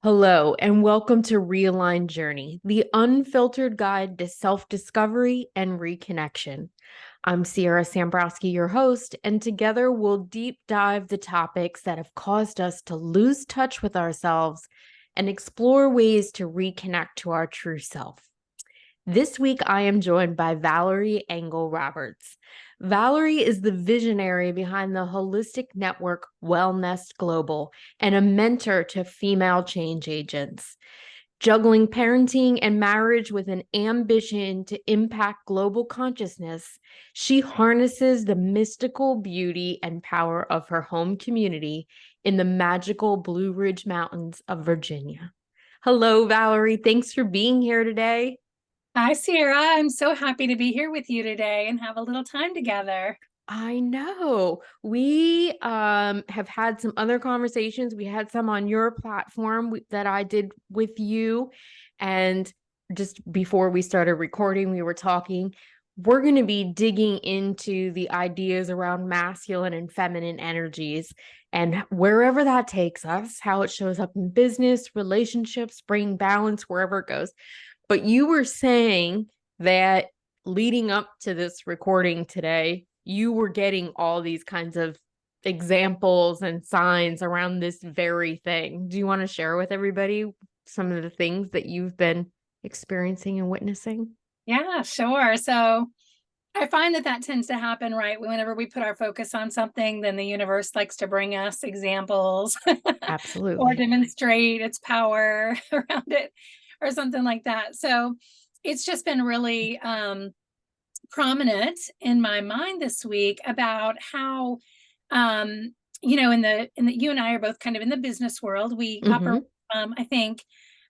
Hello, and welcome to Realign Journey, the unfiltered guide to self-discovery and reconnection. I'm Sierra Sambrowski, your host, and together we'll deep dive the topics that have caused us to lose touch with ourselves and explore ways to reconnect to our true self. This week, I am joined by Valarie Engel Roberts. Valarie is the visionary behind the holistic network Wellness Global and a mentor to female change agents. Juggling parenting and marriage with an ambition to impact global consciousness, she harnesses the mystical beauty and power of her home community in the magical Blue Ridge Mountains of Virginia. Hello, Valarie. Thanks for being here today. Hi, Sierra. I'm so happy to be here with you today and have a little time together. I know. We have had some other conversations. We had some on your platform that I did with you. And just before we started recording, we were talking. We're going to be digging into the ideas around masculine and feminine energies and wherever that takes us, how it shows up in business, relationships, bringing balance, wherever it goes. But you were saying that leading up to this recording today, you were getting all these kinds of examples and signs around this very thing. Do you want to share with everybody some of the things that you've been experiencing and witnessing? Yeah, sure. So I find that tends to happen, right? Whenever we put our focus on something, then the universe likes to bring us examples or Absolutely. demonstrate its power around it or something like that. So it's just been really prominent in my mind this week about how in the you and I are both kind of in the business world. We operate Mm-hmm. I think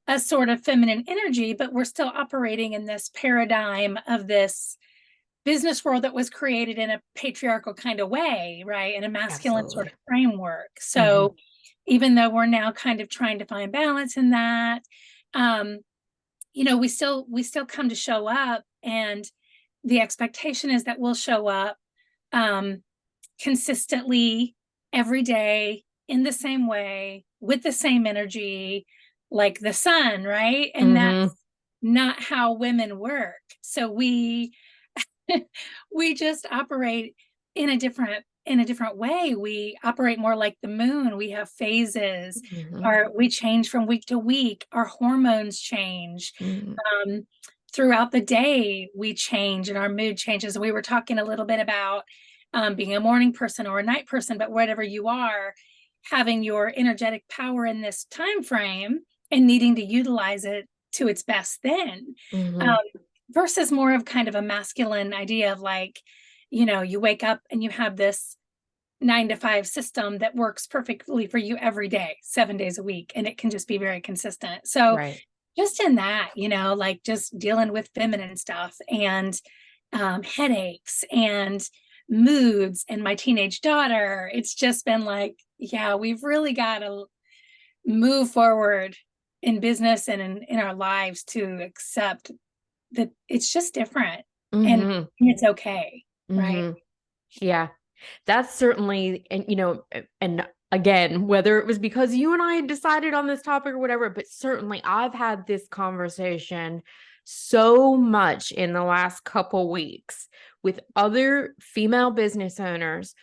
a sort of feminine energy, but we're still operating in this paradigm of this business world that was created in a patriarchal kind of way, right? In a masculine sort of Absolutely. framework. Mm-hmm. So even though we're now kind of trying to find balance in that, um, we still come to show up, and the expectation is that we'll show up um, consistently every day in the same way with the same energy, like the sun, right? And Mm-hmm. that's not how women work. So we we just operate in a different way. We operate more like the moon. We have phases. Mm-hmm. We change from week to week. Our hormones change. Mm-hmm. Um, Throughout the day, we change and our mood changes. We were talking a little bit about being a morning person or a night person, but whatever you are, having your energetic power in this time frame and needing to utilize it to its best then. Mm-hmm. Um, Versus more of kind of a masculine idea of like, you wake up and you have this 9 to 5 system that works perfectly for you every day, 7 days a week, and it can just be very consistent. So Right. just in that, like just dealing with feminine stuff and headaches and moods and my teenage daughter, it's just been like, yeah, we've really got to move forward in business and in our lives to accept that it's just different and Mm-hmm. it's okay, right? Mm-hmm. Yeah. That's certainly, and and again, whether it was because you and I had decided on this topic or whatever, but certainly I've had this conversation so much in the last couple weeks with other female business owners,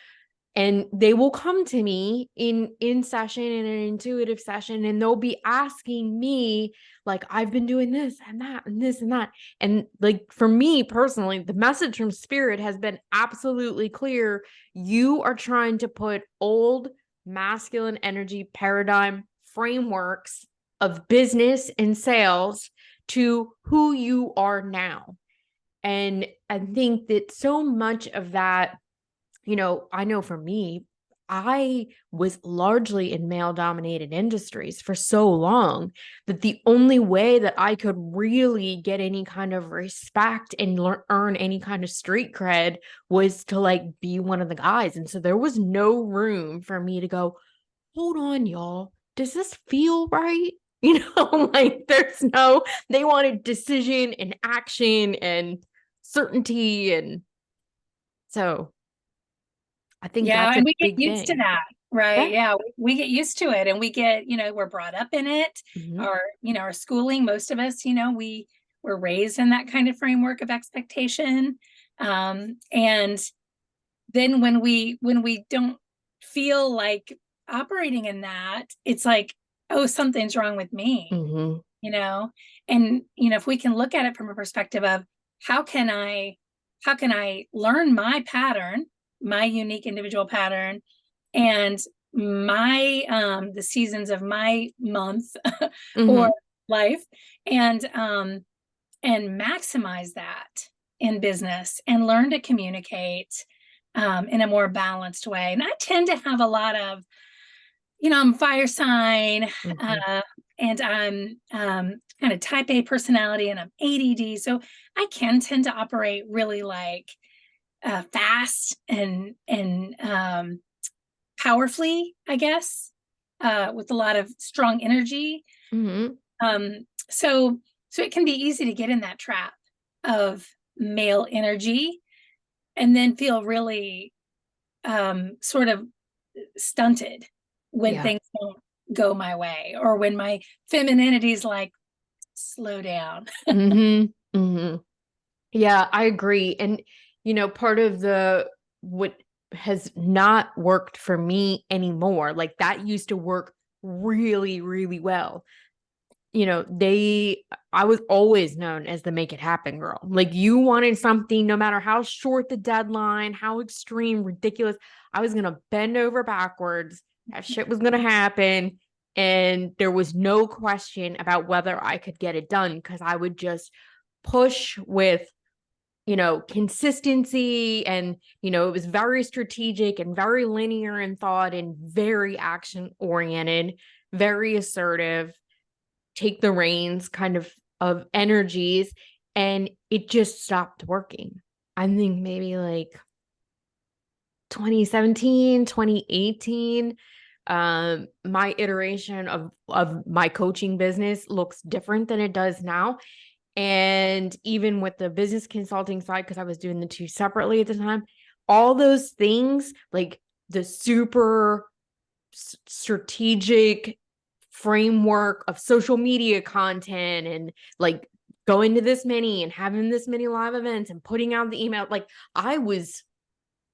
and they will come to me in session, in an intuitive session, and they'll be asking me like, I've been doing this and that and this and that. And like, for me personally, the message from spirit has been absolutely clear. You are trying to put old masculine energy paradigm frameworks of business and sales to who you are now. And I think that so much of that, I know for me, I was largely in male dominated industries for so long that the only way that I could really get any kind of respect and earn any kind of street cred was to like be one of the guys. And so there was no room for me to go, hold on, y'all. Does this feel right? Like they wanted decision and action and certainty. And so I think Yeah, that's and a we get big used to thing. that. Right. Yeah. Yeah. We get used to it, and we get, we're brought up in it. Hmm. Our schooling, most of us, we were raised in that kind of framework of expectation. And then when we don't feel like operating in that, it's like, oh, something's wrong with me, Hmm. you know? And, if we can look at it from a perspective of how can I, how can I learn my pattern, my unique individual pattern, and the seasons of my month or Hmm. life, and maximize that in business and learn to communicate in a more balanced way. And I tend to have a lot of, I'm fire sign, Hmm. uh, and I'm kind of type A personality, and I'm ADD. So I can tend to operate really like fast and powerfully, I guess, with a lot of strong energy. Hmm. Um, so so it can be easy to get in that trap of male energy and then feel really sort of stunted when Yeah. things don't go my way, or when my femininity is like, slow down. Hmm. Hmm. Yeah, I agree. And, part of what has not worked for me anymore, like that used to work really, really well. I was always known as the make it happen girl. Like you wanted something, no matter how short the deadline, how extreme, ridiculous, I was going to bend over backwards. That shit was going to happen. And there was no question about whether I could get it done because I would just push with consistency, and it was very strategic and very linear in thought and very action oriented, very assertive, take the reins kind of energies, and it just stopped working. I think maybe like 2017, 2018. My iteration of my coaching business looks different than it does now. And even with the business consulting side, because I was doing the two separately at the time, all those things, like the super strategic framework of social media content, and like going to this many and having this many live events and putting out the email, like I was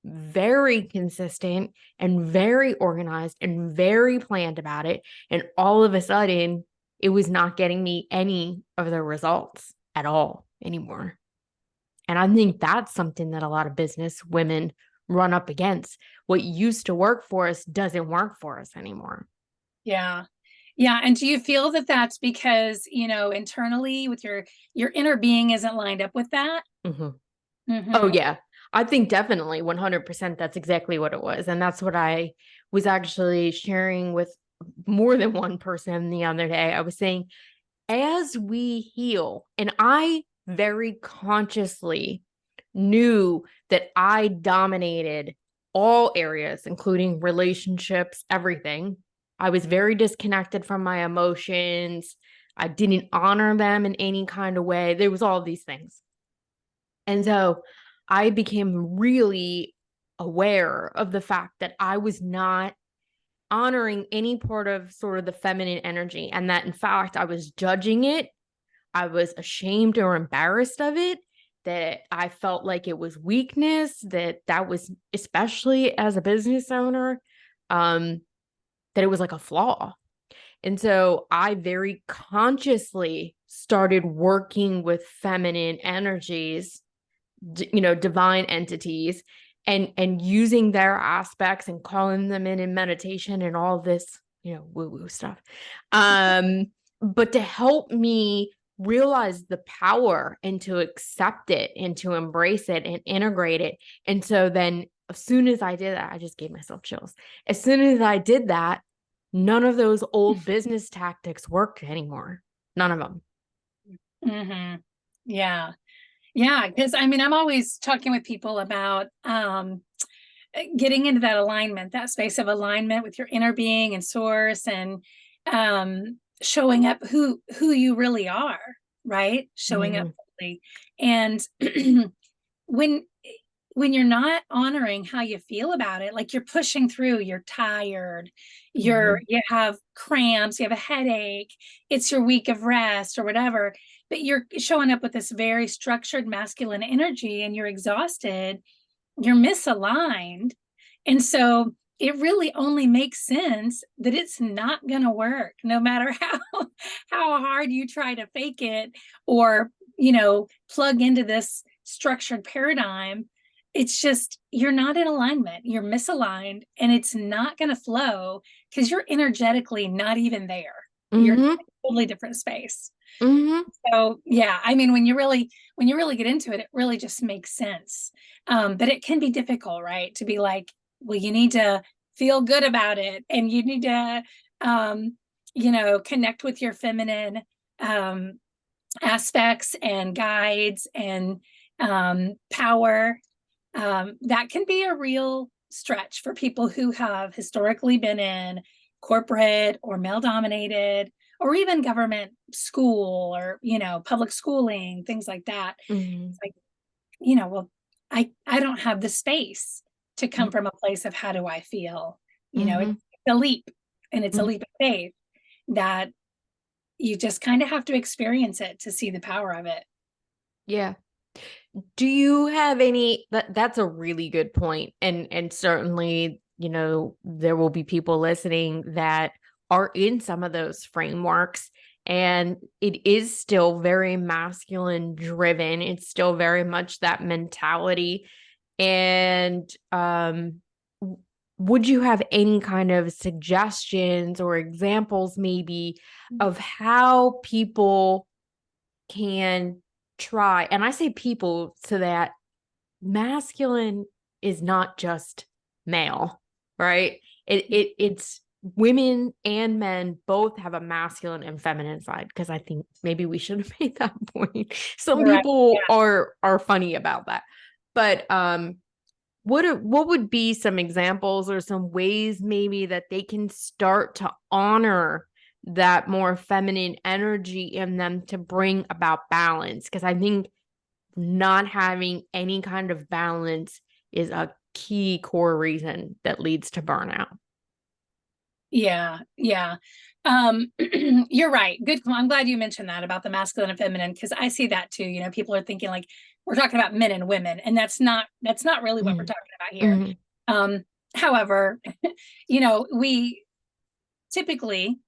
very consistent and very organized and very planned about it. And all of a sudden, it was not getting me any of the results at all anymore. And I think that's something that a lot of business women run up against. What used to work for us doesn't work for us anymore. Yeah. Yeah. And do you feel that that's because, internally with your inner being isn't lined up with that? Hmm. Oh, Mm-hmm. yeah. I think definitely 100% that's exactly what it was. And that's what I was actually sharing with more than one person the other day. I was saying, as we heal, and I very consciously knew that I dominated all areas, including relationships, everything. I was very disconnected from my emotions. I didn't honor them in any kind of way. There was all these things. And so I became really aware of the fact that I was not honoring any part of sort of the feminine energy, and that in fact I was judging it. I was ashamed or embarrassed of it, that I felt like it was weakness, that was, especially as a business owner, um that it was like a flaw. And so I very consciously started working with feminine energies, divine entities, and using their aspects and calling them in meditation and all this, woo woo stuff. But to help me realize the power and to accept it and to embrace it and integrate it. And so then as soon as I did that, I just gave myself chills. As soon as I did that, none of those old business tactics work anymore. None of them. Mm-hmm. Yeah. Yeah. Because I'm always talking with people about getting into that alignment, that space of alignment with your inner being and source, and showing up who you really are, right? Showing up Mhm. fully. And when when you're not honoring how you feel about it, like you're pushing through, you're tired, you have cramps, you have a headache, it's your week of rest or whatever, but you're showing up with this very structured masculine energy and you're exhausted, you're misaligned. And so it really only makes sense that it's not going to work, no matter how hard you try to fake it or, plug into this structured paradigm. It's just, you're not in alignment, you're misaligned, and it's not going to flow because you're energetically not even there. You're in a totally different space. So yeah, I mean, when you really get into it, it really just makes sense. But it can be difficult, right? To be like, well, you need to feel good about it, and you need to, connect with your feminine aspects and guides and power. That can be a real stretch for people who have historically been in corporate or male dominated or even government school or, public schooling, things like that. It's like, well, I don't have the space to come from a place of how do I feel? It's a leap, and it's a leap of faith that you just kind of have to experience it to see the power of it. Yeah. Do you have that's a really good point. And certainly, there will be people listening that are in some of those frameworks, and it is still very masculine driven. It's still very much that mentality. And would you have any kind of suggestions or examples maybe of how people can try, and I say people so that masculine is not just male, right? It's women and men both have a masculine and feminine side, because I think maybe we should have made that point. Some people are funny about that. But what would be some examples or some ways maybe that they can start to honor that more feminine energy in them to bring about balance? Because I think not having any kind of balance is a key core reason that leads to burnout. Yeah. You're right. Good. I'm glad you mentioned that about the masculine and feminine, because I see that too. People are thinking like we're talking about men and women, and that's not really what we're talking about here. However, we typically,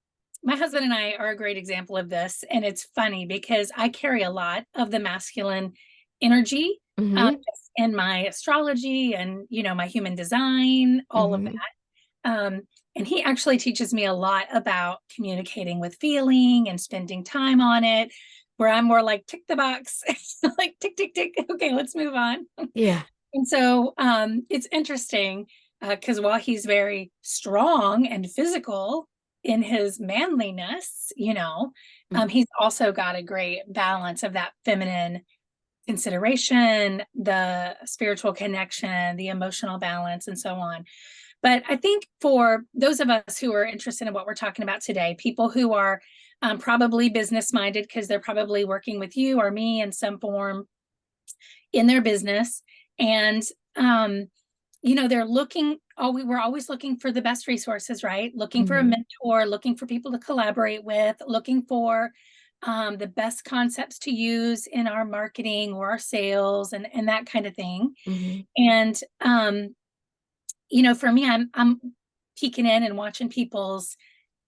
my husband and I are a great example of this, and it's funny because I carry a lot of the masculine energy in my astrology and my human design, all of that. And he actually teaches me a lot about communicating with feeling and spending time on it, where I'm more like tick the box, like tick, tick, tick. Okay, let's move on. Yeah. And so it's interesting because while he's very strong and physical in his manliness, he's also got a great balance of that feminine consideration, the spiritual connection, the emotional balance, and so on. But I think for those of us who are interested in what we're talking about today, people who are probably business minded because they're probably working with you or me in some form in their business, and they're looking. We're always looking for the best resources, right? Looking for a mentor, looking for people to collaborate with, looking for the best concepts to use in our marketing or our sales and that kind of thing. And for me, I'm peeking in and watching people's,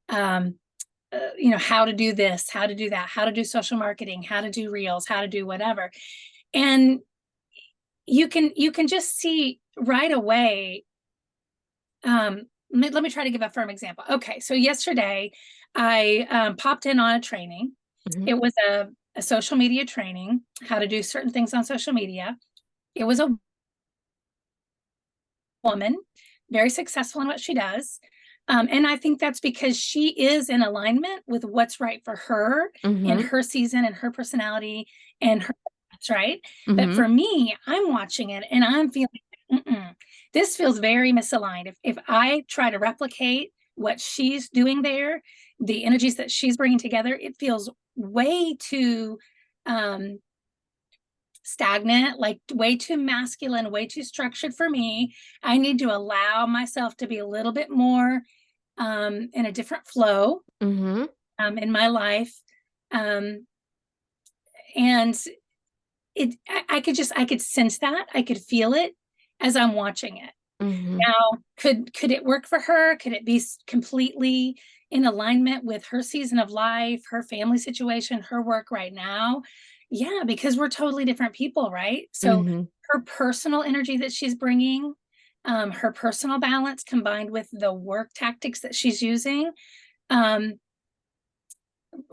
how to do this, how to do that, how to do social marketing, how to do reels, how to do whatever. And you can just see right away. Let me try to give a firm example. Okay. So yesterday I popped in on a training. It was a social media training, how to do certain things on social media. It was a woman, very successful in what she does. And I think that's because she is in alignment with what's right for her and her season and her personality and her, right? But for me, I'm watching it and I'm feeling, this feels very misaligned. If I try to replicate what she's doing there, the energies that she's bringing together, it feels way too stagnant, like way too masculine, way too structured for me. I need to allow myself to be a little bit more in a different flow Mm-hmm. in my life. Um, and I could sense that, I could feel it as I'm watching it. Mm-hmm. Now, could it work for her? Could it be completely in alignment with her season of life, her family situation, her work right now? Yeah, because we're totally different people, right? So Mm-hmm. her personal energy that she's bringing, her personal balance combined with the work tactics that she's using, um,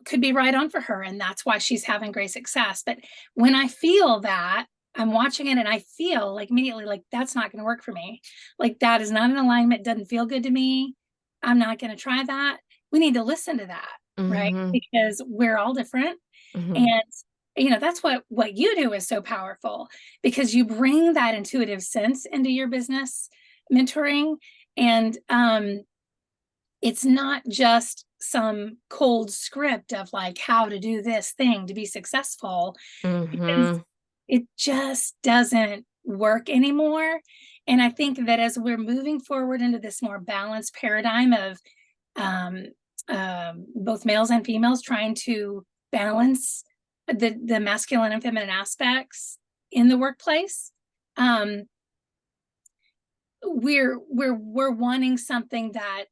could be right on for her. And that's why she's having great success. But when I feel that, I'm watching it and I feel like immediately, like, that's not going to work for me. Like, that is not an alignment, doesn't feel good to me. I'm not going to try that. We need to listen to that, right? Mm-hmm. Because we're all different. Mm-hmm. And that's what you do is so powerful, because you bring that intuitive sense into your business mentoring. And it's not just some cold script of like how to do this thing to be successful, because Mm-hmm. it just doesn't work anymore. And I think that as we're moving forward into this more balanced paradigm of um, both males and females trying to balance the masculine and feminine aspects in the workplace, um, we're wanting something that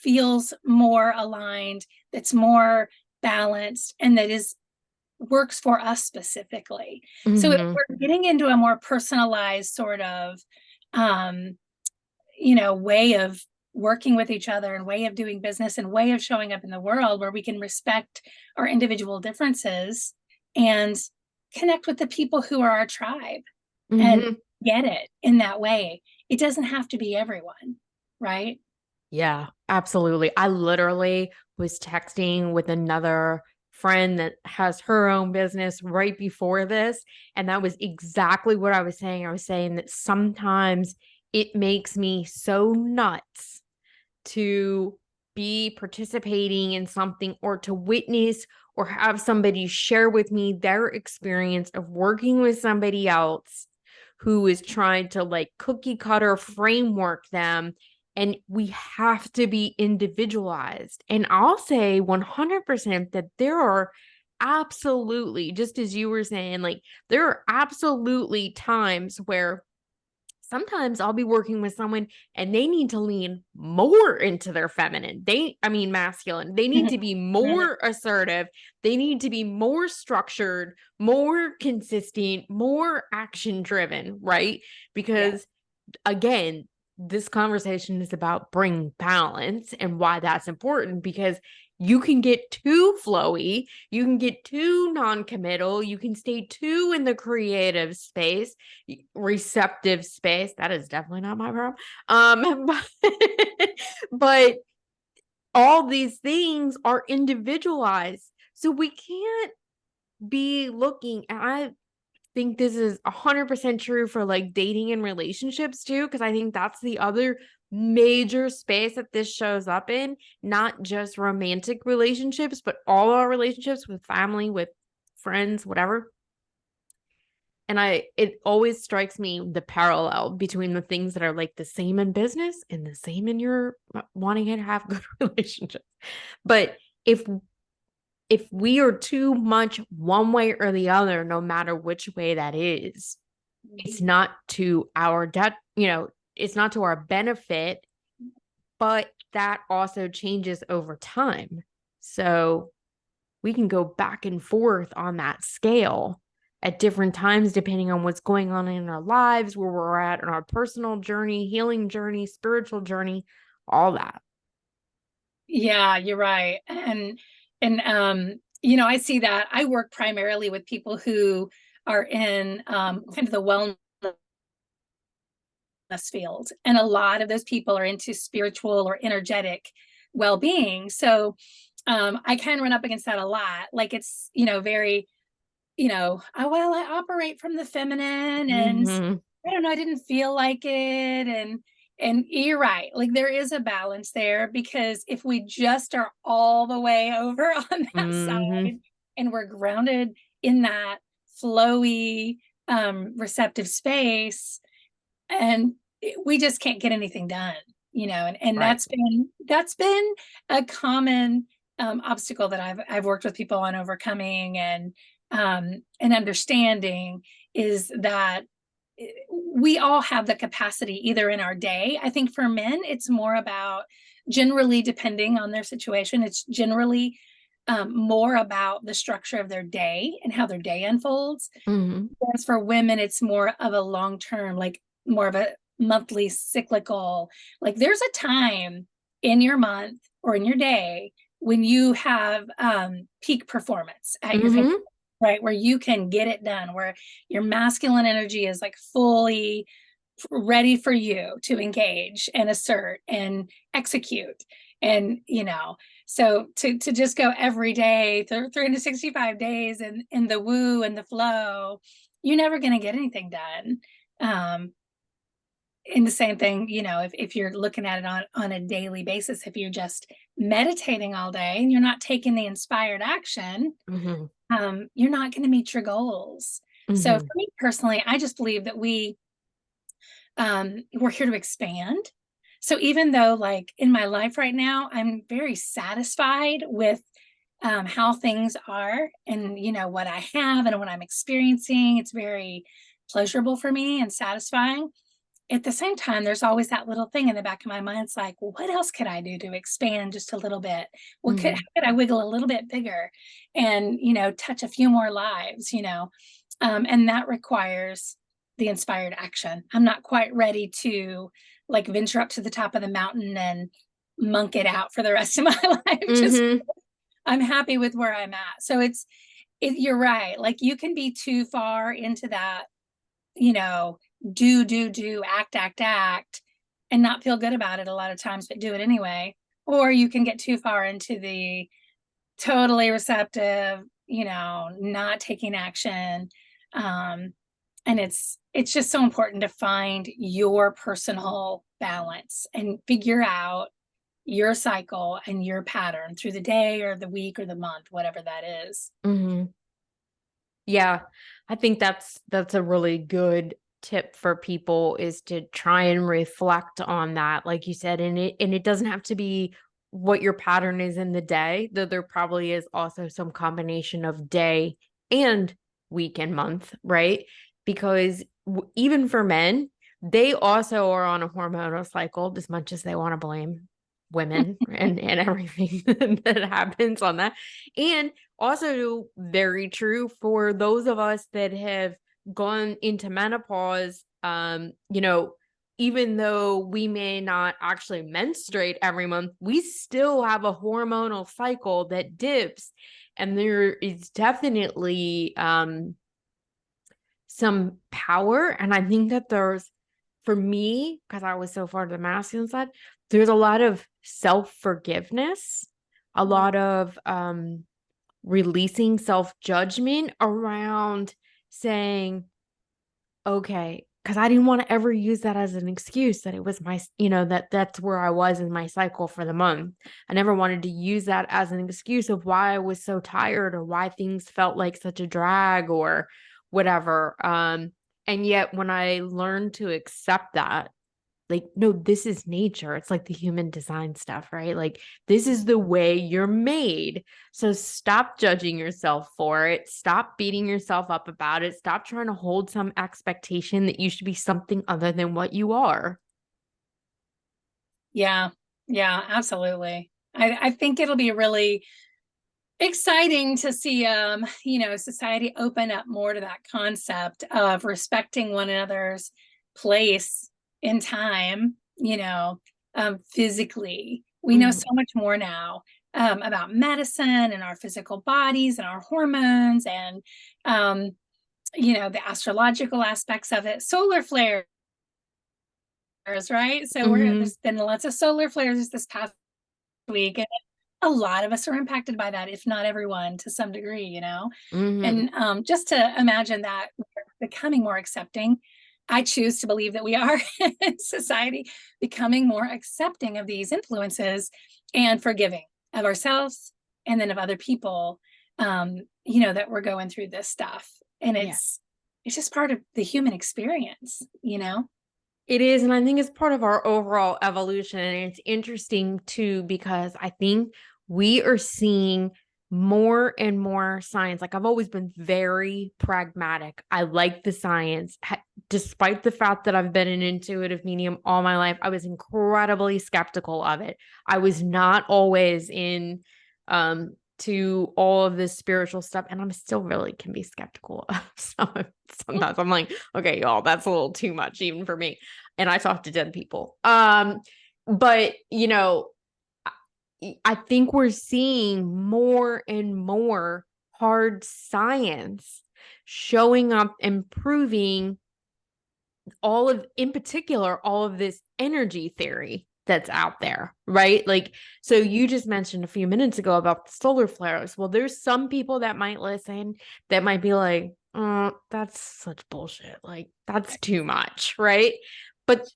feels more aligned, that's more balanced, and that is works for us specifically. So if Mm-hmm. we're getting into a more personalized sort of um, way of working with each other and way of doing business and way of showing up in the world, where we can respect our individual differences and connect with the people who are our tribe and Mm-hmm. get it in that way. It doesn't have to be everyone, right? Yeah, absolutely. I literally was texting with another friend that has her own business right before this. And that was exactly what I was saying. I was saying that sometimes it makes me so nuts to be participating in something or to witness or have somebody share with me their experience of working with somebody else who is trying to like cookie cutter framework them. And we have to be individualized. And I'll say 100% that there are absolutely, just as you were saying, like there are absolutely times where sometimes I'll be working with someone and they need to lean more into their feminine. I mean, masculine. They need to be more assertive. They need to be more structured, more consistent, more action driven, right? Yeah. Because again, this conversation is about bring balance and why that's important, because you can get too flowy, you can get too non-committal, you can stay too in the creative space, receptive space. That is definitely not my problem. But all these things are individualized. So we can't be looking, and I think this is 100% true for like dating and relationships too, because I think that's the other major space that this shows up in, not just romantic relationships, but all our relationships with family, with friends, whatever. And it always strikes me the parallel between the things that are like the same in business and the same in your wanting to have good relationships. But if we are too much one way or the other, no matter which way that is, it's not to our it's not to our benefit, but that also changes over time. So we can go back and forth on that scale at different times, depending on what's going on in our lives, where we're at in our personal journey, healing journey, spiritual journey, all that. Yeah, you're right. And I see that. I work primarily with people who are in kind of the wellness field. And a lot of those people are into spiritual or energetic well-being. So I kind of run up against that a lot. Like it's, very, oh, well, I operate from the feminine and Mm-hmm. I don't know, I didn't feel like it. And you're right. Like there is a balance there, because if we just are all the way over on that Mm-hmm. side and we're grounded in that flowy, receptive space, and we just can't get anything done, and Right. that's been a common obstacle that I've worked with people on overcoming and understanding, is that we all have the capacity either in our day. I think for men, it's more about, generally, depending on their situation, it's generally more about the structure of their day and how their day unfolds. Mm-hmm. Whereas for women, it's more of a long term, like more of a monthly cyclical, like there's a time in your month or in your day when you have peak performance at your finger, Mm-hmm. right? Where you can get it done, where your masculine energy is like fully ready for you to engage and assert and execute. And, so to just go every day, 365 days in the woo and the flow, you're never going to get anything done. And the same thing, if you're looking at it on a daily basis, if you're just meditating all day and you're not taking the inspired action, Mm-hmm. you're not going to meet your goals. So Mm-hmm. for me personally, I just believe that we're here to expand. So even though, like, in my life right now, I'm very satisfied with how things are, and what I have and what I'm experiencing, it's very pleasurable for me and satisfying. At the same time, there's always that little thing in the back of my mind. It's like, well, what else could I do to expand just a little bit? How Mm-hmm. could I wiggle a little bit bigger and, touch a few more lives, and that requires the inspired action. I'm not quite ready to, like, venture up to the top of the mountain and monk it out for the rest of my life. Just, Mm-hmm. I'm happy with where I'm at. So you're right. Like, you can be too far into that, you know, do, act, and not feel good about it a lot of times, but do it anyway. Or you can get too far into the totally receptive, not taking action. Um, and it's just so important to find your personal balance and figure out your cycle and your pattern through the day or the week or the month, whatever that is. Mm-hmm. Yeah, I think that's a really good tip for people, is to try and reflect on that, like you said, and it doesn't have to be what your pattern is in the day, though there probably is also some combination of day and week and month, right? Because even for men, they also are on a hormonal cycle, as much as they want to blame women and everything that happens on that. And also very true for those of us that have gone into menopause. Even though we may not actually menstruate every month, we still have a hormonal cycle that dips, and there is definitely some power. And I think that for me, because I was so far to the masculine side, there's a lot of self-forgiveness, a lot of releasing self-judgment around saying, okay, because I didn't want to ever use that as an excuse that it was that's where I was in my cycle for the month. I never wanted to use that as an excuse of why I was so tired or why things felt like such a drag or whatever. And yet when I learned to accept that, like, no, this is nature. It's like the human design stuff, right? Like, this is the way you're made. So stop judging yourself for it. Stop beating yourself up about it. Stop trying to hold some expectation that you should be something other than what you are. Yeah, yeah, absolutely. I think it'll be really exciting to see society open up more to that concept of respecting one another's place in time, physically. We know so Mhm. much more now about medicine and our physical bodies and our hormones and the astrological aspects of it. Solar flares, right? So Mhm. there's been lots of solar flares this past week, and a lot of us are impacted by that, if not everyone, to some degree, Mhm. and just to imagine that we're becoming more accepting. I choose to believe that we are in society becoming more accepting of these influences and forgiving of ourselves and then of other people, that we're going through this stuff. And Yeah. it's just part of the human experience, you know? It is, and I think it's part of our overall evolution. And it's interesting too, because I think we are seeing more and more science. Like I've always been very pragmatic. I like the science. Despite the fact that I've been an intuitive medium all my life, I was incredibly skeptical of it. I was not always in to all of this spiritual stuff. And I'm still really can be skeptical of some. Sometimes I'm like, okay, y'all, that's a little too much even for me. And I talk to dead people. But you know, I think we're seeing more and more hard science showing up and proving all of, in particular, all of this energy theory that's out there, right? Like, so you just mentioned a few minutes ago about the solar flares. Well, there's some people that might listen that might be like, oh, that's such bullshit. Like, that's too much, right? But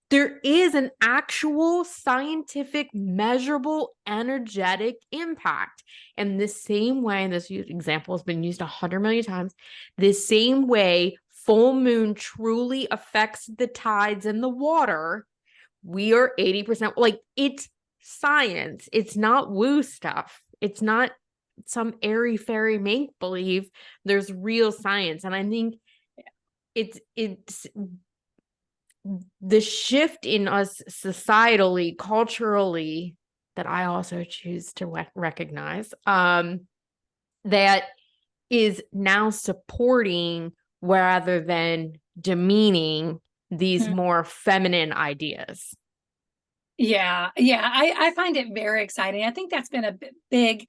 there is an actual scientific, measurable, energetic impact. And the same way, and this example has been used 100 million times, the same way full moon truly affects the tides and the water, we are 80%, like it's science. It's not woo stuff. It's not some airy fairy make believe. There's real science. And I think it's the shift in us societally, culturally, that I also choose to recognize, that is now supporting rather than demeaning these Mhm. more feminine ideas. Yeah, yeah, I find it very exciting. I think that's been a big,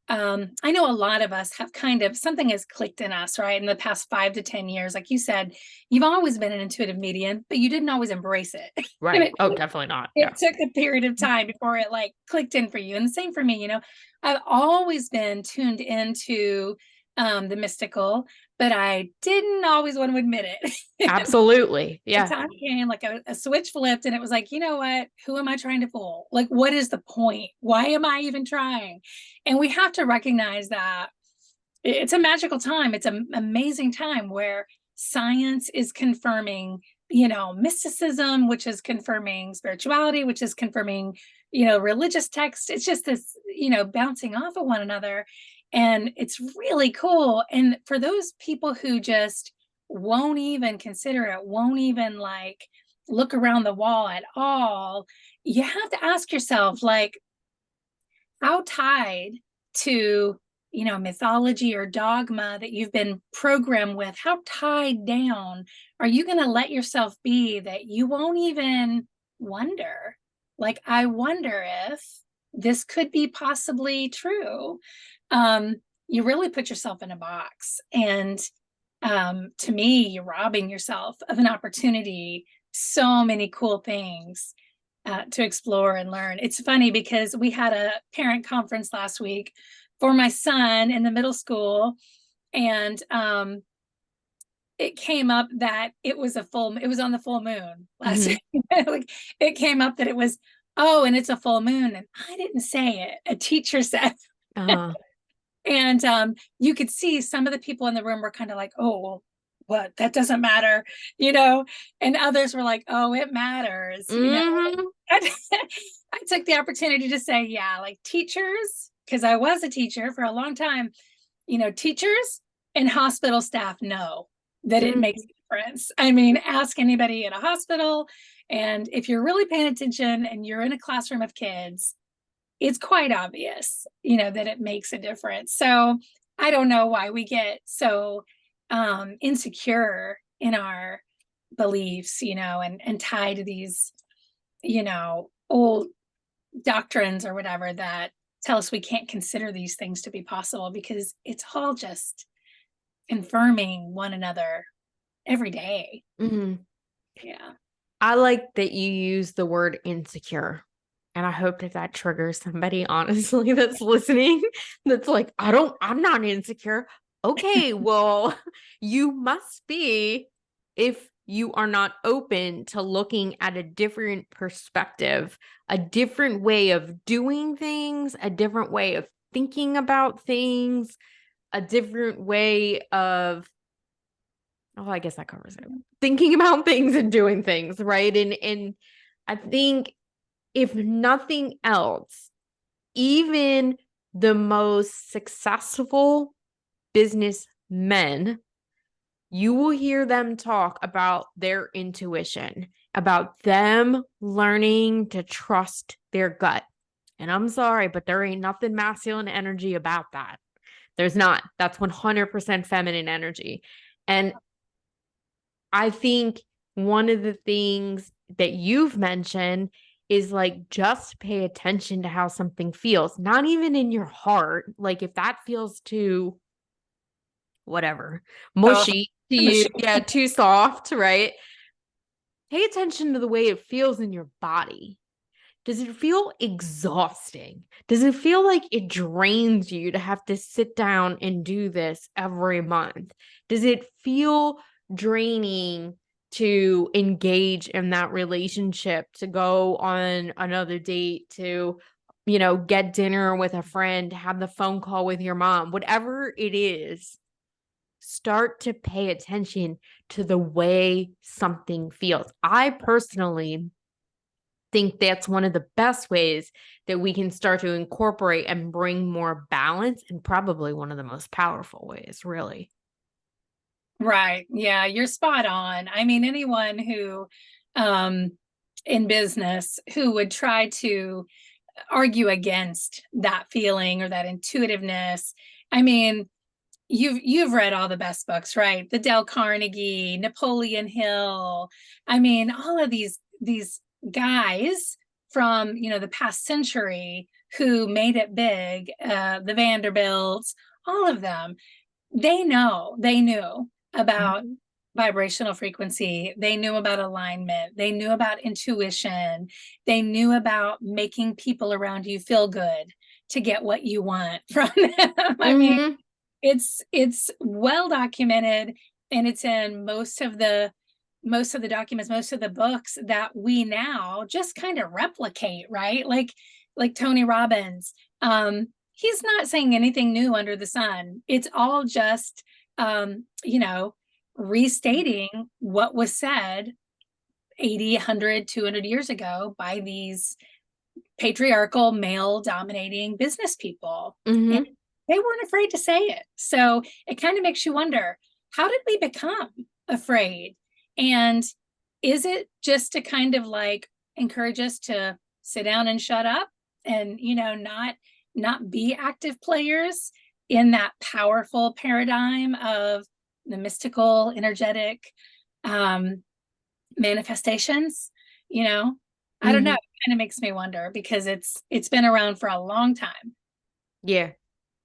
I know a lot of us have kind of something has clicked in us, right? In the past 5 to 10 years, like you said, you've always been an intuitive medium, but you didn't always embrace it. And Right. Oh, definitely not. Yeah. it took a period of time before it like clicked in for you. And the same for me, you know, I've always been tuned into the mystical, but I didn't always want to admit it. Absolutely. The Yeah. time came, like a switch flipped, and it was like, you know what? Who am I trying to fool? Like, what is the point? Why am I even trying? And we have to recognize that it's a magical time. It's an amazing time where science is confirming, you know, mysticism, which is confirming spirituality, which is confirming, you know, religious text. It's just this, you know, bouncing off of one another. And it's really cool. And for those people who just won't even consider it, won't even like look around the wall at all, you have to ask yourself, like, how tied to, you know, mythology or dogma that you've been programmed with, how tied down are you going to let yourself be that you won't even wonder, like, I wonder if this could be possibly true. You really put yourself in a box, and to me, you're robbing yourself of an opportunity, so many cool things to explore and learn. It's funny because we had a parent conference last week for my son in the middle school, and it came up that it was it was on the full moon last Mm-hmm. week. Like, it came up that it was, oh, and it's a full moon, and I didn't say it. A teacher said. Uh-huh. And you could see some of the people in the room were kind of like, oh, well, what? That doesn't matter, you know? And others were like, oh, it matters, you know? Mm-hmm. I took the opportunity to say, yeah, like teachers, because I was a teacher for a long time, you know, teachers and hospital staff know that it makes Mm-hmm. a difference. I mean, ask anybody in a hospital. And if you're really paying attention and you're in a classroom of kids, it's quite obvious, you know, that it makes a difference. So I don't know why we get so insecure in our beliefs, you know, and tied to these, you know, old doctrines or whatever that tell us we can't consider these things to be possible, because it's all just confirming one another every day. Mm-hmm. Yeah. I like that you use the word insecure. And I hope that that triggers somebody, honestly, that's listening, that's like, I'm not insecure. Okay, well, you must be if you are not open to looking at a different perspective, a different way of doing things, a different way of thinking about things, a different way of Oh, I guess that covers it. Thinking about things and doing things, right? And I think if nothing else, even the most successful businessmen, you will hear them talk about their intuition, about them learning to trust their gut. And I'm sorry, but there ain't nothing masculine energy about that. There's not. That's 100% feminine energy. And I think one of the things that you've mentioned is like just pay attention to how something feels, not even in your heart. Like if that feels too whatever, Oh, mushy to you, yeah, too soft, right? Pay attention to the way it feels in your body. Does it feel exhausting? Does it feel like it drains you to have to sit down and do this every month? Does it feel draining to engage in that relationship, to go on another date, to, get dinner with a friend, have the phone call with your mom, whatever it is? Start to pay attention to the way something feels. I personally think that's one of the best ways that we can start to incorporate and bring more balance, and probably one of the most powerful ways, really. right. Yeah, you're spot on. I mean, anyone who in business who would try to argue against that feeling or that intuitiveness. I mean, you've read all the best books, right? The Dale Carnegie, Napoleon Hill. I mean, all of these guys from the past century who made it big, the Vanderbilts, all of them, they knew about Mm-hmm. vibrational frequency. They knew about alignment. They knew about intuition. They knew about making people around you feel good to get what you want from them. I mean, Mm-hmm. it's well documented, and it's in most of the documents, most of the books that we now just kind of replicate, right? Like Tony Robbins. He's not saying anything new under the sun. It's all just restating what was said 80, 100, 200 years ago by these patriarchal, male dominating business people. And Mm-hmm. they weren't afraid to say it. So it kind of makes you wonder, how did we become afraid? And is it just to kind of like encourage us to sit down and shut up and, not be active players in that powerful paradigm of the mystical, energetic manifestations? I don't know. Mm-hmm. It kind of makes me wonder because it's been around for a long time. Yeah,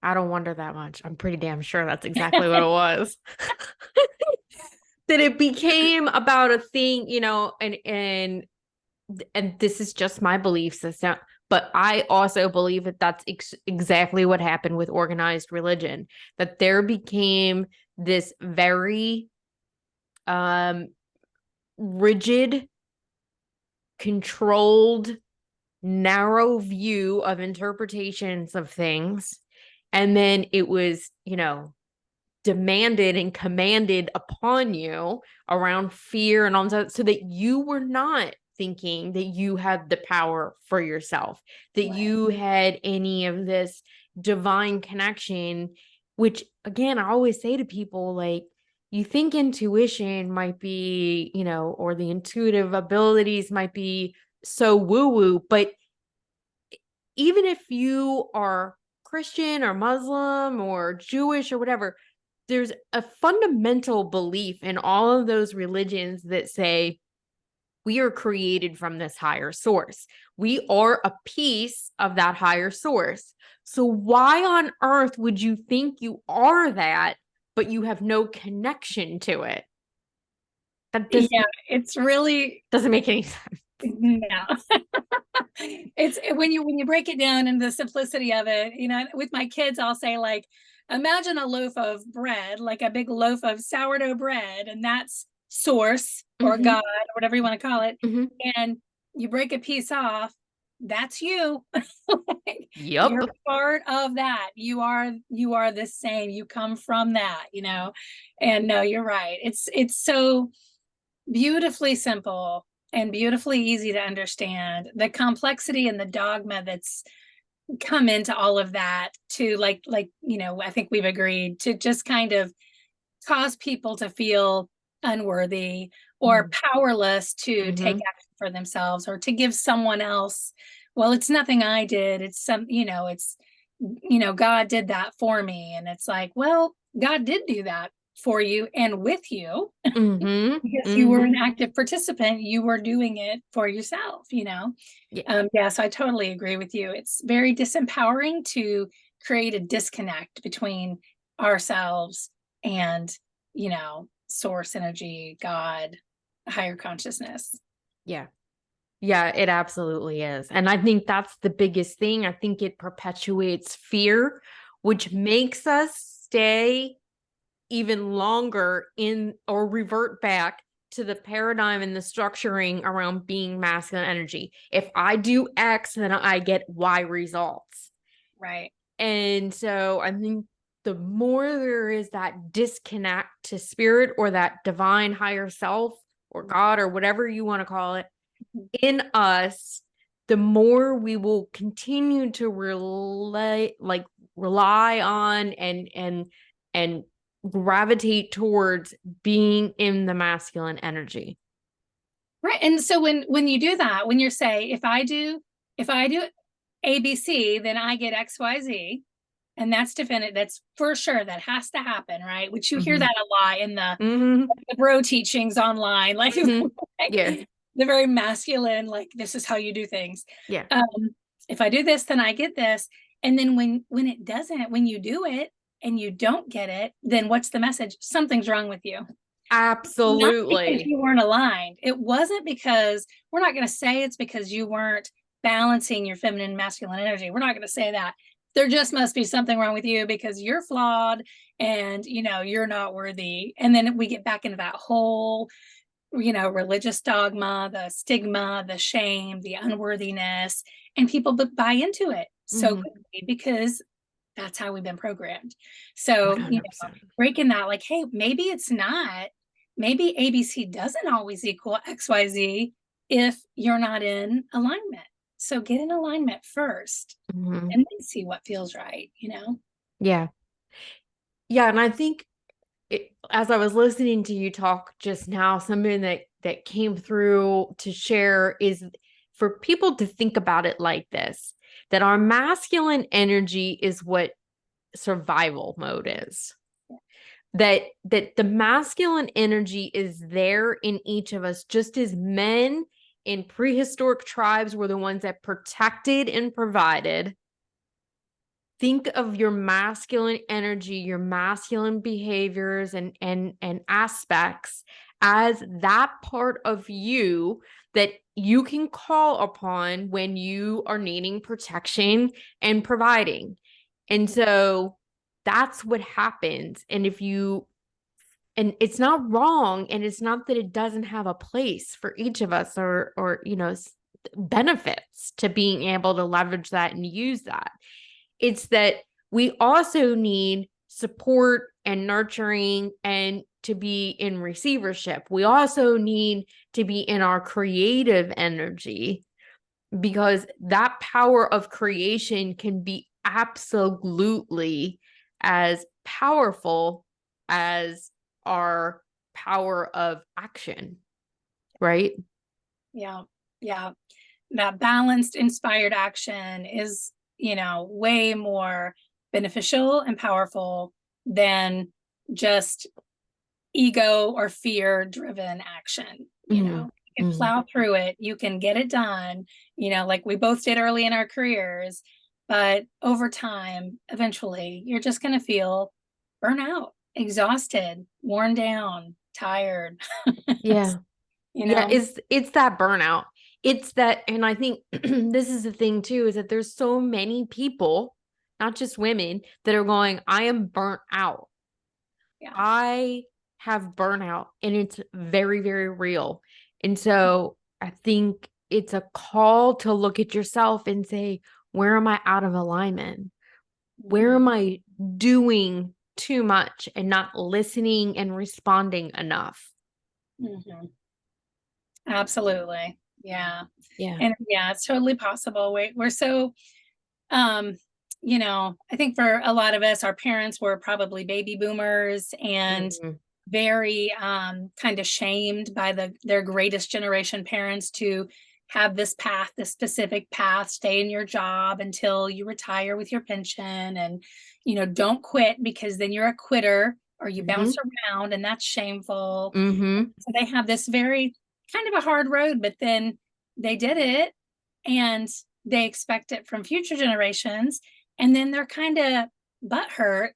I don't wonder that much. I'm pretty damn sure that's exactly what it was. That it became about a thing, and this is just my belief system, but I also believe that that's exactly what happened with organized religion, that there became this very rigid, controlled, narrow view of interpretations of things, and then it was, demanded and commanded upon you around fear and all that, so that you were not thinking that you had the power for yourself, that Right. you had any of this divine connection, which again, I always say to people, like, you think intuition might be, or the intuitive abilities might be so woo woo, but even if you are Christian or Muslim or Jewish or whatever, there's a fundamental belief in all of those religions that say we are created from this higher source. We are a piece of that higher source. So why on earth would you think you are that, but you have no connection to it? That just Yeah, it's really doesn't make any sense. no. It's when you break it down and the simplicity of it, with my kids, I'll say, like, imagine a loaf of bread, like a big loaf of sourdough bread, and that's source or Mm-hmm. God or whatever you want to call it. Mm-hmm. And you break a piece off, that's you. Yep. You're part of that. You are the same. You come from that, you know. And no, you're right. It's so beautifully simple and beautifully easy to understand. The complexity and the dogma that's come into all of that to like, you know, I think we've agreed to just kind of cause people to feel unworthy or powerless to take Mm-hmm. action for themselves or to give someone else, well, it's nothing I did, it's some, you know, it's, you know, God did that for me. And it's like, well, God did do that for you and with you Mm-hmm. because you were an Mm-hmm. active participant, you were doing it for yourself, you know. Yeah. Yes, I totally agree with you. It's very disempowering to create a disconnect between ourselves and, you know, source energy, God, higher consciousness. Yeah. Yeah, it absolutely is. And I think that's the biggest thing. I think it perpetuates fear, which makes us stay even longer in or revert back to the paradigm and the structuring around being masculine energy. If I do X, then I get Y results. Right. And so I think the more there is that disconnect to spirit or that divine higher self or God or whatever you want to call it in us, the more we will continue to rely on and gravitate towards being in the masculine energy. Right. And so when you do that, when you say, if I do ABC, then I get XYZ. And that's definite. That's for sure. That has to happen, right? Which you hear Mm-hmm. that a lot in Mm-hmm. the bro teachings online, like, Mm-hmm. like Yeah. the very masculine, like this is how you do things. Yeah. Um, if I do this, then I get this. And then when it doesn't, when you do it and you don't get it, then what's the message? Something's wrong with you. Not because Absolutely. you weren't aligned. It wasn't because we're not going to say it's because you weren't balancing your feminine and masculine energy. We're not going to say that. There just must be something wrong with you because you're flawed and you know you're not worthy. And then we get back into that whole, you know, religious dogma, the stigma, the shame, the unworthiness, and people buy into it so Mm-hmm. quickly because that's how we've been programmed. So, you know, 100%. breaking that, like, hey, maybe it's not, maybe ABC doesn't always equal XYZ if you're not in alignment. So get in alignment first Mm-hmm. and then see what feels right, you know? Yeah. Yeah. And I think as I was listening to you talk just now, something that came through to share is for people to think about it like this, that our masculine energy is what survival mode is. That the masculine energy is there in each of us, just as men in prehistoric tribes were the ones that protected and provided. Think of your masculine energy, your masculine behaviors and aspects as that part of you that you can call upon when you are needing protection and providing. And so that's what happens. And it's not wrong, and it's not that it doesn't have a place for each of us or benefits to being able to leverage that and use that. It's that we also need support and nurturing and to be in receivership. We also need to be in our creative energy because that power of creation can be absolutely as powerful as our power of action, right? Yeah. Yeah. That balanced, inspired action is, you know, way more beneficial and powerful than just ego or fear driven action. You Mm-hmm. know, you can Mm-hmm. plow through it, you can get it done, you know, like we both did early in our careers. But over time, eventually, you're just going to feel burnout, exhausted, worn down, tired, Yeah. you Yeah, know? it's that burnout. It's that, and I think this is the thing too, is that there's so many people, not just women, that are going, I am burnt out. Yeah. I have burnout and it's very, very real. And so I think it's a call to look at yourself and say, Where am I out of alignment? Where Mhm. am I doing too much and not listening and responding enough? Mhm. Absolutely. Yeah. Yeah. And yeah, it's totally possible. We're so, um, I think for a lot of us, our parents were probably baby boomers and Mhm. very kind of shamed by their greatest generation parents to have this path, this specific path, stay in your job until you retire with your pension, and don't quit, because then you're a quitter or you bounce Mhm. around and that's shameful. Mhm. So they have this very kind of a hard road, but then they did it and they expect it from future generations. And then they're kind of butthurt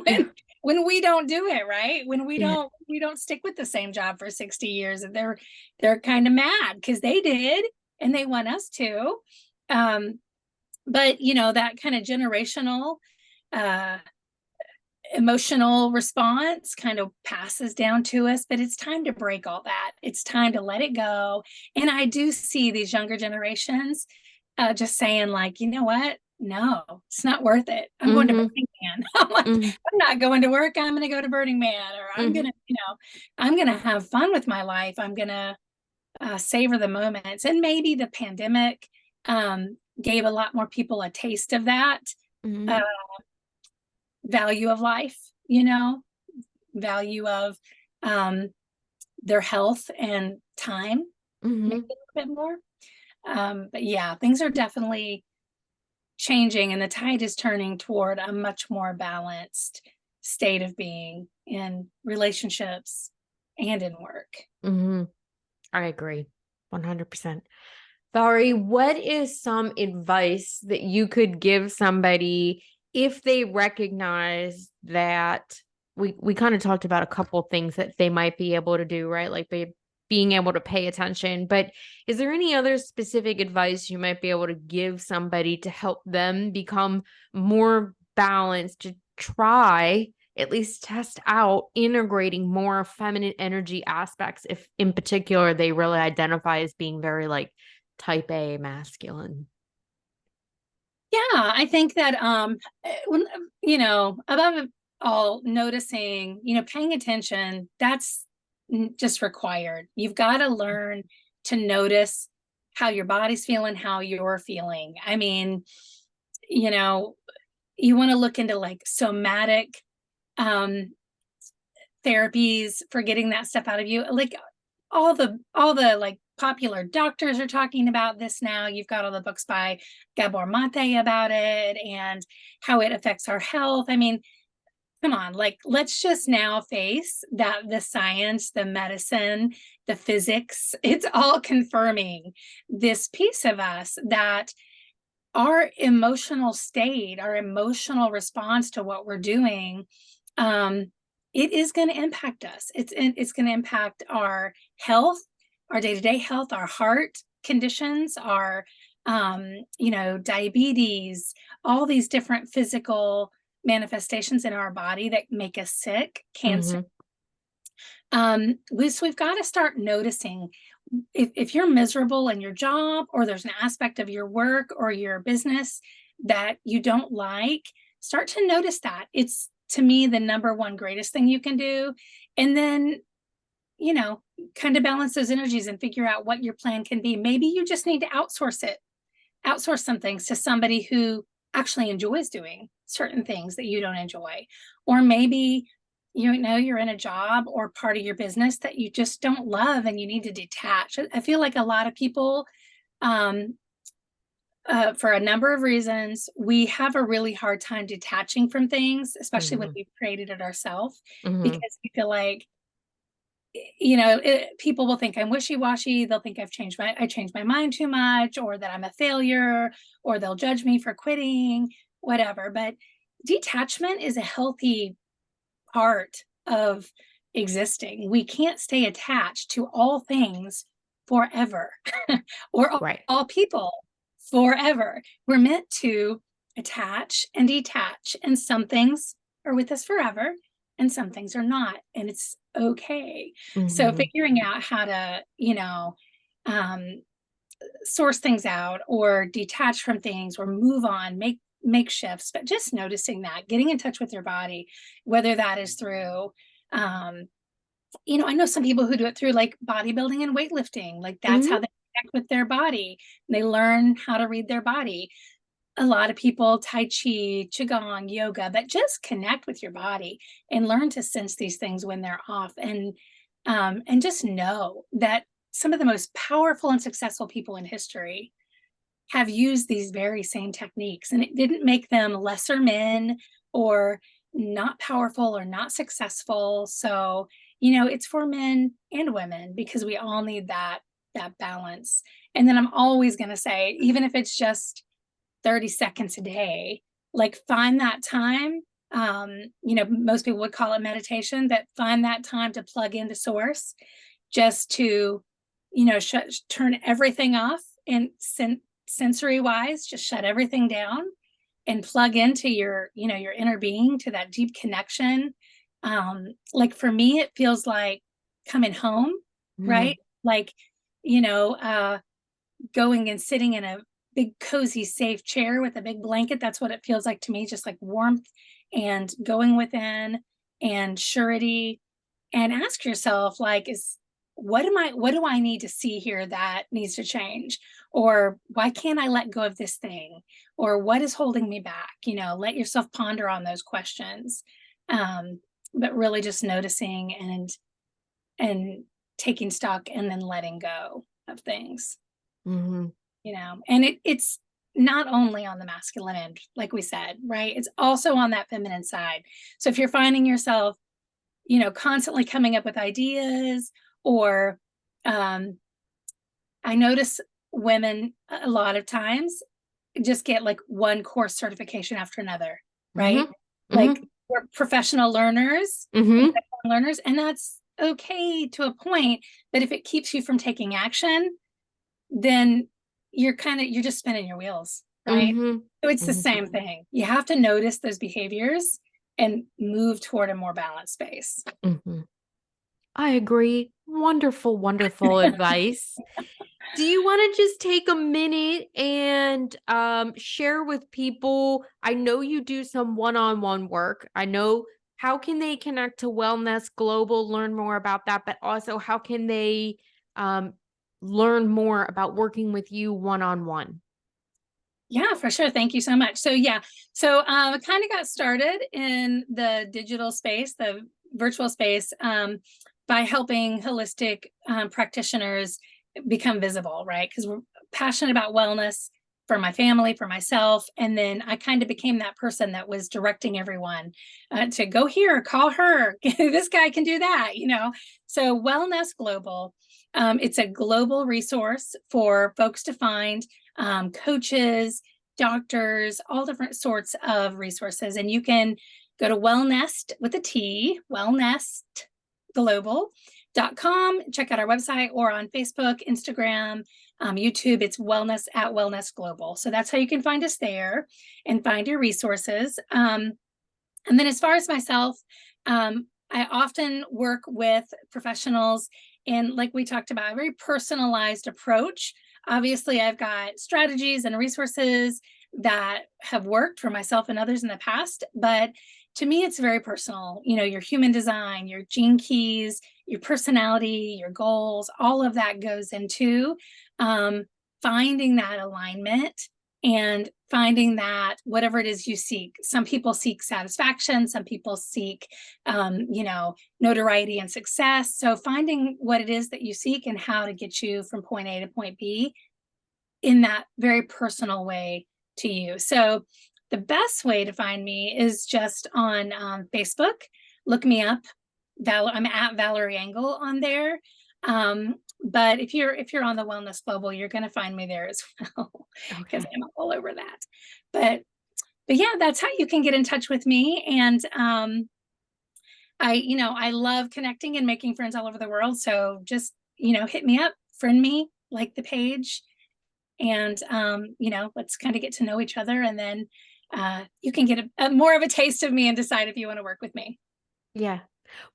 Yeah. when we don't do it, right? When Yeah. we don't stick with the same job for 60 years, and they're kind of mad because they did and they want us to. Um, but that kind of generational uh emotional response kind of passes down to us, but it's time to break all that. It's time to let it go. And I do see these younger generations just saying, like, you know what? No, it's not worth it. I'm going to Mhm. Burning Man. I'm like, Mhm. I'm not going to work. I'm going to go to Burning Man, or I'm going Mhm. to, I'm going to have fun with my life. I'm going to savor the moments. And maybe the pandemic gave a lot more people a taste of that uh, Mhm. value of life, value of um, their health and time, maybe Mhm. a little bit more. But yeah, things are definitely changing, and the tide is turning toward a much more balanced state of being in relationships and in work. Mhm. I agree 100%. Valerie, what is some advice that you could give somebody if they recognize that we kind of talked about a couple things that they might be able to do, right? Like being able to pay attention, but is there any other specific advice you might be able to give somebody to help them become more balanced, to try at least test out integrating more feminine energy aspects, if in particular they really identify as being very like type A masculine? Yeah, I think that above all, noticing, paying attention, that's just required. You've got to learn to notice how your body's feeling, how you're feeling. I mean, you know, you want to look into like somatic um therapies for getting that stuff out of you. Like all the like popular doctors are talking about this now. You've got all the books by Gabor Mate about it and how it affects our health. I mean, come on, like let's just now face that the science, the medicine, the physics, it's all confirming this piece of us, that our emotional state, our emotional response to what we're doing, um, it is going to impact us. It's going to impact our health, our day-to-day health, our heart conditions, our diabetes, all these different physical manifestations in our body that make us sick, cancer. Mhm. So we've got to start noticing if you're miserable in your job, or there's an aspect of your work or your business that you don't like. Start to notice that. It's, to me, the number one greatest thing you can do. And then, you know, kind of balance those energies and figure out what your plan can be. Maybe you just need to outsource some things to somebody who actually enjoys doing certain things that you don't enjoy. Or maybe you're in a job or part of your business that you just don't love and you need to detach. I feel like a lot of people, um, for a number of reasons, we have a really hard time detaching from things, especially when Mhm. we've created it ourselves, Mhm. because we feel like, people will think I'm wishy-washy. They'll think I changed my mind too much, or that I'm a failure, or they'll judge me for quitting, whatever. But detachment is a healthy part of existing. We can't stay attached to all things forever or Right. all people forever. We're meant to attach and detach, and some things are with us forever and some things are not, and it's okay. So Mhm. figuring out how to, um, source things out or detach from things or move on, make shifts, but just noticing that, getting in touch with your body, whether that is through, I know some people who do it through like bodybuilding and weightlifting, like that's how Mhm. they connect with their body. They learn how to read their body. A lot of people, Tai Chi, Qigong, yoga, but just connect with your body and learn to sense these things when they're off, and just know that some of the most powerful and successful people in history have used these very same techniques, and it didn't make them lesser men or not powerful or not successful. So, it's for men and women because we all need that balance. And then I'm always going to say, even if it's just 30 seconds a day, like find that time. Most people would call it meditation, but find that time to plug into source, just to, turn everything off and sensory wise, just shut everything down and plug into your inner being, to that deep connection. Like for me, it feels like coming home, right? Mhm. Like, you know, uh, going and sitting in a big, cozy, safe chair with a big blanket. That's what it feels like to me, just like warmth and going within and surety. And ask yourself, like, what do I need to see here that needs to change? Or why can't I let go of this thing? Or what is holding me back? Let yourself ponder on those questions. But really just noticing and taking stock and then letting go of things. Mhm. And it's not only on the masculine end, like we said, right? It's also on that feminine side. So if you're finding yourself, constantly coming up with ideas, or um, I notice women a lot of times just get like one course certification after another, right? Mhm. Like Mhm. we're professional learners and Mhm. learners, and that's okay to a point. But if it keeps you from taking action, then you're just spinning your wheels, right? Mhm. So it's the Mhm. same thing. You have to notice those behaviors and move toward a more balanced space. Mhm. I agree. Wonderful, wonderful advice. Do you want to just take a minute and share with people? I know you do some one-on-one work. I know, how can they connect to Wellness Global, learn more about that, but also how can they um, learn more about working with you one-on-one? Yeah, for sure. Thank you so much. So yeah, so I kind of got started in the digital space, the virtual space, by helping holistic practitioners become visible, right? Because we're passionate about wellness for my family, for myself, and then I kind of became that person that was directing everyone to go here, call her, this guy can do that. So Wellness Global, it's a global resource for folks to find coaches, doctors, all different sorts of resources. And you can go to Wellnest with a T, wellnestglobal.com, check out our website, or on Facebook, Instagram, YouTube. It's Wellness at Wellness Global. So that's how you can find us there and find your resources. And then as far as myself, I often work with professionals in, like we talked about, a very personalized approach. Obviously, I've got strategies and resources that have worked for myself and others in the past, but to me, it's very personal. Your human design, your gene keys, your personality, your goals, all of that goes into um, finding that alignment and finding that whatever it is you seek. Some people seek satisfaction, some people seek notoriety and success. So finding what it is that you seek and how to get you from point A to point B in that very personal way to you. So the best way to find me is just on Facebook. Look me up. I'm at Valarie Angle on there. But if you're on the Wellness Global, you're going to find me there as well, because Okay. I'm all over that. But yeah, that's how you can get in touch with me. And I love connecting and making friends all over the world. So just hit me up, friend me, like the page, and let's kind of get to know each other, and then you can get a more of a taste of me and decide if you want to work with me. Yeah.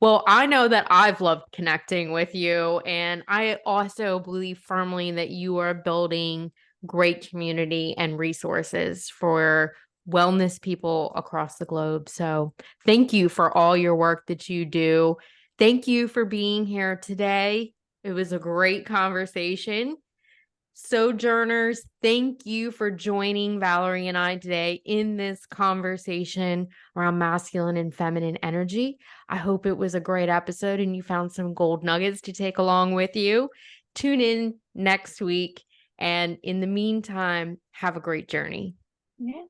Well, I know that I've loved connecting with you, and I also believe firmly that you are building great community and resources for wellness people across the globe. So, thank you for all your work that you do. Thank you for being here today. It was a great conversation. Sojourners, thank you for joining Valarie and I today in this conversation around masculine and feminine energy. I hope it was a great episode and you found some gold nuggets to take along with you. Tune in next week. And in the meantime, have a great journey. Yeah.